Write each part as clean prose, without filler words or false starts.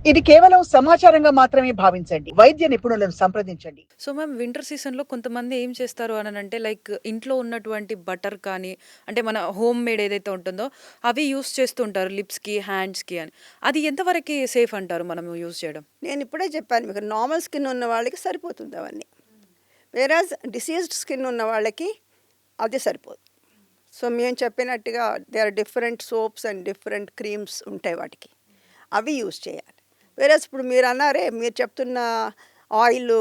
ఇది కేవలం సమాచారంగా మాత్రమే భావించండి. వైద్య నిపుణులను సంప్రదించండి. సో మ్యామ్ వింటర్ సీజన్‌లో కొంతమంది ఏం చేస్తారు అనంటే లైక్ ఇంట్లో ఉన్నటువంటి బటర్ కానీ, అంటే మన హోమ్ మేడ్ ఏదైతే ఉంటుందో అవి యూజ్ చేస్తూ ఉంటారు లిప్స్‌కి, హ్యాండ్స్‌కి అని. అది ఎంతవరకి సేఫ్ అంటారు మనం యూజ్ చేయడం? నేనిప్పుడే చెప్పాను మీకు నార్మల్ స్కిన్ ఉన్న వాళ్ళకి సరిపోతుంది అవన్నీ. వేరాజ్ డిసీజ్డ్ స్కిన్ ఉన్న వాళ్ళకి అది సరిపోదు. సో మేము చెప్పినట్టుగా they are different soaps and different creams ఉంటాయి వాటికి. అవి యూజ్ చేయాలి. వేరాజ్ ఇప్పుడు మీరు అన్నారే, మీరు చెప్తున్న ఆయిలు,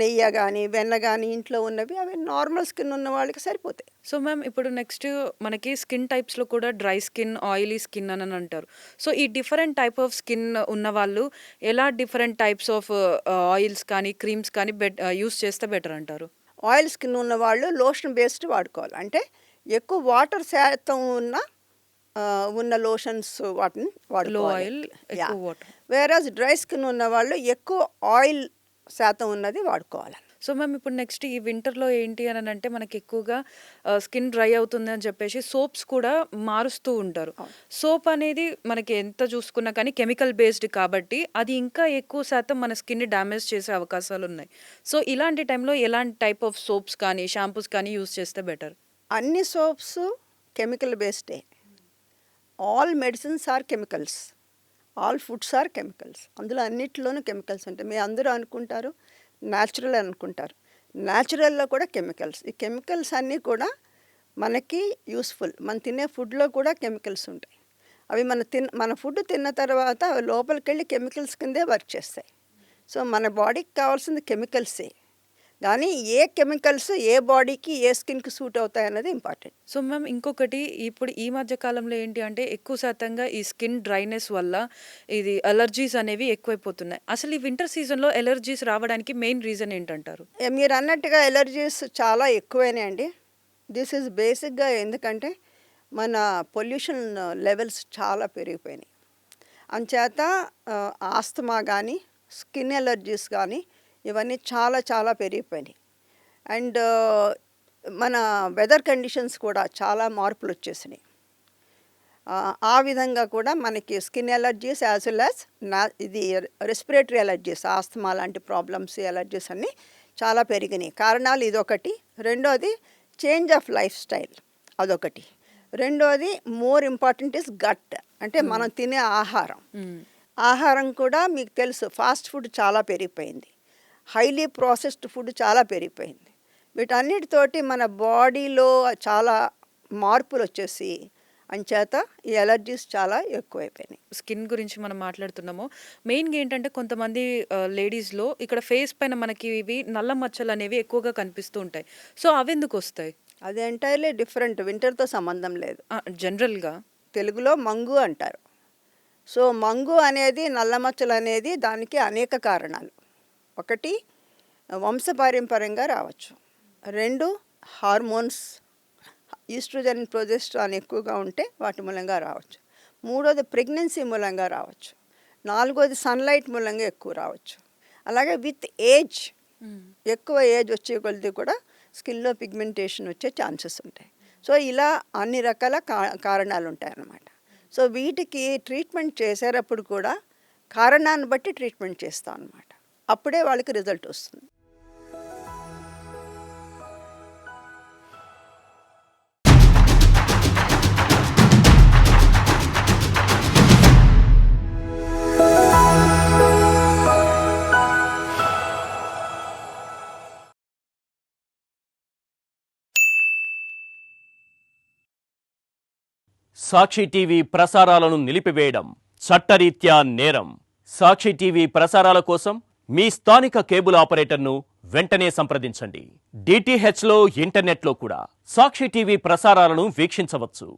నెయ్యి గానీ, వెన్న గానీ ఇంట్లో ఉన్నవి అవి నార్మల్ స్కిన్ ఉన్న వాళ్ళకి సరిపోతాయి. సో మ్యామ్ ఇప్పుడు నెక్స్ట్ మనకి స్కిన్ టైప్స్‌లో కూడా డ్రై స్కిన్, ఆయిలీ స్కిన్ అని అంటారు. సో ఈ డిఫరెంట్ టైప్ ఆఫ్ స్కిన్ ఉన్నవాళ్ళు ఎలా డిఫరెంట్ టైప్స్ ఆఫ్ ఆయిల్స్ కానీ, క్రీమ్స్ కానీ యూజ్ చేస్తే బెటర్ అంటారు? ఆయిల్ స్కిన్ ఉన్న వాళ్ళు లోషన్ బేస్డ్ వాడుకోవాలి. అంటే ఎక్కువ వాటర్ శాతం ఉన్న లోషన్స్ వాటిని లో వాడుకోవాలి. ఆయిల్, ఎక్కువ వాటర్. వేరాజ్ డ్రై స్కిన్ ఉన్న వాళ్ళు ఎక్కువ ఆయిల్ శాతం ఉన్నది వాడుకోవాలి. సో మ్యామ్ ఇప్పుడు నెక్స్ట్ ఈ వింటర్‌లో ఏంటి అనంటే మనకి ఎక్కువగా స్కిన్ డ్రై అవుతుంది అని చెప్పేసి సోప్స్ కూడా మారుస్తూ ఉంటారు. సోప్ అనేది మనకి ఎంత చూసుకున్నా కానీ కెమికల్ బేస్డ్ కాబట్టి అది ఇంకా ఎక్కువ శాతం మన స్కిన్‌ని డ్యామేజ్ చేసే అవకాశాలున్నాయి. సో ఇలాంటి టైంలో ఎలాంటి టైప్ ఆఫ్ సోప్స్ కానీ, షాంపూస్ కానీ యూజ్ చేస్తే బెటర్? అన్ని సోప్స్ కెమికల్ బేస్డే. All medicines are chemicals, all foods are chemicals. అందులో అన్నిటిలోనూ కెమికల్స్ ఉంటాయి. మీరు అందరూ అనుకుంటారు న్యాచురల్ అనుకుంటారు. న్యాచురల్లో కూడా కెమికల్స్. ఈ కెమికల్స్ అన్నీ కూడా మనకి యూస్ఫుల్. మనం తినే ఫుడ్లో కూడా కెమికల్స్ ఉంటాయి. అవి మన ఫుడ్ తిన్న తర్వాత అవి లోపలికి వెళ్ళి కెమికల్స్ కిందే వర్క్ చేస్తాయి. సో మన బాడీకి కావాల్సింది కెమికల్సే, కానీ ఏ కెమికల్స్ ఏ బాడీకి ఏ స్కిన్కి సూట్ అవుతాయి అన్నది ఇంపార్టెంట్. సో మ్యామ్ ఇంకొకటి ఇప్పుడు ఈ మధ్య కాలంలో ఏంటి అంటే ఎక్కువ శాతంగా ఈ స్కిన్ డ్రైనెస్ వల్ల ఇది అలర్జీస్ అనేవి ఎక్కువైపోతున్నాయి. అసలు ఈ వింటర్ సీజన్‌లో అలర్జీస్ రావడానికి మెయిన్ రీజన్ ఏంటంటారు? మీరు అన్నట్టుగా ఎలర్జీస్ చాలా ఎక్కువైనాయి అండి. దిస్ ఈజ్ బేసిక్గా ఎందుకంటే మన పొల్యూషన్ లెవెల్స్ చాలా పెరిగిపోయినాయి. అంచేత ఆస్తమా కానీ, స్కిన్ ఎలర్జీస్ కానీ ఇవన్నీ చాలా చాలా పెరిగిపోయినాయి. అండ్ మన వెదర్ కండిషన్స్ కూడా చాలా మార్పులు వచ్చేసినాయి. ఆ విధంగా కూడా మనకి skin allergies as well as ఇది రెస్పిరేటరీ ఎలర్జీస్, ఆస్తమా లాంటి ప్రాబ్లమ్స్, ఎలర్జీస్ అన్నీ చాలా పెరిగినాయి. కారణాలు ఇదొకటి. రెండోది చేంజ్ ఆఫ్ లైఫ్ స్టైల్, అదొకటి. రెండోది మోర్ ఇంపార్టెంట్ ఇస్ గట్, అంటే మనం తినే ఆహారం. ఆహారం కూడా మీకు తెలుసు ఫాస్ట్ ఫుడ్ చాలా పెరిగిపోయింది, హైలీ ప్రాసెస్డ్ ఫుడ్ చాలా పెరిగిపోయింది. వీటన్నిటితోటి మన బాడీలో చాలా మార్పులు వచ్చేసి అంచేత ఈ ఎలర్జీస్ చాలా ఎక్కువైపోయినాయి. స్కిన్ గురించి మనం మాట్లాడుతున్నాము. మెయిన్‌గా ఏంటంటే కొంతమంది లేడీస్‌లో ఇక్కడ ఫేస్ పైన మనకి ఇవి నల్ల మచ్చలు అనేవి ఎక్కువగా కనిపిస్తూ ఉంటాయి. సో అవెందుకు వస్తాయి? అది ఎంటైర్లీ డిఫరెంట్, వింటర్తో సంబంధం లేదు. జనరల్‌గా తెలుగులో మంగు అంటారు. సో మంగు అనేది, నల్ల మచ్చలు అనేది దానికి అనేక కారణాలు. ఒకటి వంశపారంపర్యంగా రావచ్చు. రెండు హార్మోన్స్, ఈస్ట్రోజన్, ప్రొజెస్ట్రాన్ ఎక్కువగా ఉంటే వాటి మూలంగా రావచ్చు. మూడోది ప్రెగ్నెన్సీ మూలంగా రావచ్చు. నాలుగోది సన్లైట్ మూలంగా ఎక్కువ రావచ్చు. అలాగే విత్ ఏజ్, ఎక్కువ ఏజ్ వచ్చే కొలది కూడా స్కిన్లో పిగ్మెంటేషన్ వచ్చే ఛాన్సెస్ ఉంటాయి. సో ఇలా అన్ని రకాల కారణాలు ఉంటాయన్నమాట. సో వీటికి ట్రీట్మెంట్ చేసేటప్పుడు కూడా కారణాన్ని బట్టి ట్రీట్మెంట్ చేస్తాం అన్నమాట. అప్పుడే వాళ్ళకి రిజల్ట్ వస్తుంది. సాక్షి టీవీ ప్రసారాలను నిలిపివేయడం చట్టరీత్యా నేరం. సాక్షి టీవీ ప్రసారాల కోసం మీ స్థానిక కేబుల్ ఆపరేటర్ను వెంటనే సంప్రదించండి. డిటిహెచ్లో, ఇంటర్నెట్లో కూడా సాక్షి టీవీ ప్రసారాలను వీక్షించవచ్చు.